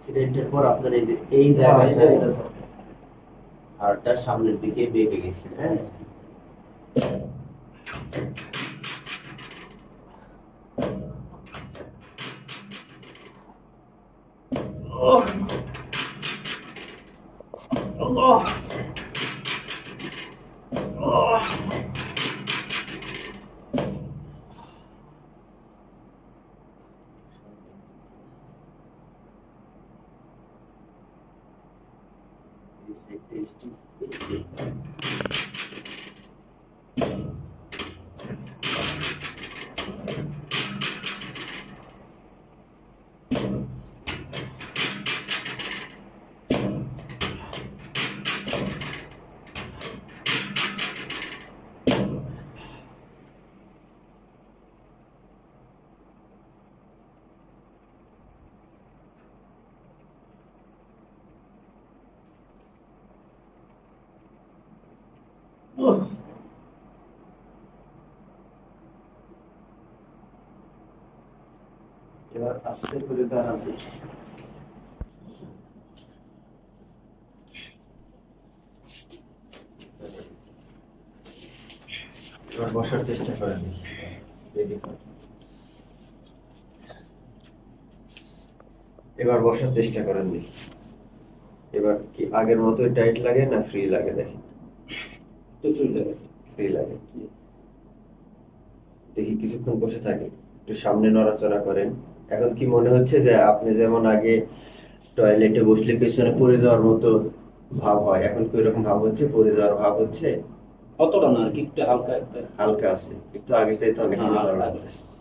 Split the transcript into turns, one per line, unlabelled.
অ্যাক্সিডেন্টের পর আপনার এই জায়গাটা হাড়টা সামনের দিকে বেঁকে গেছে। হ্যাঁ, এবার আস্তে করে দাঁড়াবে। এবার বসার চেষ্টা করেন। এবার বসার চেষ্টা করেন। এবার কি আগের মতোই টাইট লাগে না ফ্রি লাগে? দেখেন, ফ্রি লাগে। দেখি কিছুক্ষণ বসে থাকেন, একটু সামনে নড়াচড়া করেন। এখন কি মনে হচ্ছে যে আপনি যেমন আগে টয়লেটে বসলে পেছনে পড়ে যাওয়ার মতো ভাব হয়, এখন কি ওরকম ভাব হচ্ছে? পড়ে যাওয়ার ভাব হচ্ছে?
অতটা না, আর কি একটু হালকা
হালকা আছে, একটু আগে চাইতে অনেক বেশি।